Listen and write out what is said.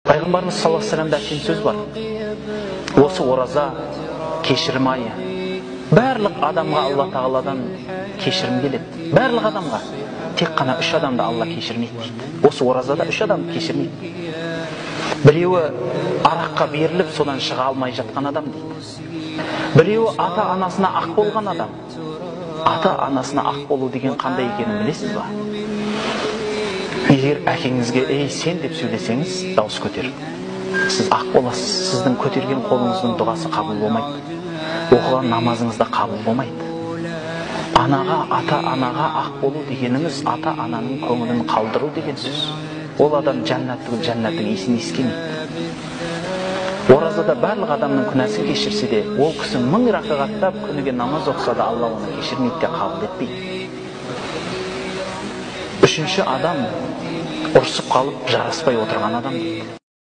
Пайғамбарымыз саллаллаху алейхи вассаламда айтқан сөз бар. Осы ораза кешірім айы. Барлық адамға Алла тағаладан кешірім келеді. Барлық адамға. Тек қана 3 адамды Алла кешірмейді дейді. Осы оразада 3 адам кешірмейді. Біреуі араққа беріліп, содан шыға алмай жатқан адам дейді. Біреуі ата-анасына ақ болған адам. Ата-анасына ақ болу деген қандай екенін білесіз ба? Егер әкеңізге "ей сен" деп сөйлесеңіз, дауыс көтеріп, сіз ақ боласыз. Сіздің көтерген қолыңыздың дұғасы қабыл болмайды. Оқыған намазыңыз да қабыл болмайды. Анаға, ата-анаға ақ болу дегеніңіз ата-ананың көңілін қалдыру деген сөз. Ол адам жәннаттың иісін иіскемейді. Оразада барлық адамның күнәсін кешірсе де, ол кісі 1000 рақағаттап күніге намаз оқыса да Алла оны кешірмейді де қабыл етпейді. Үшінші адам ұрсып қалып жараспай отырған адам дейді.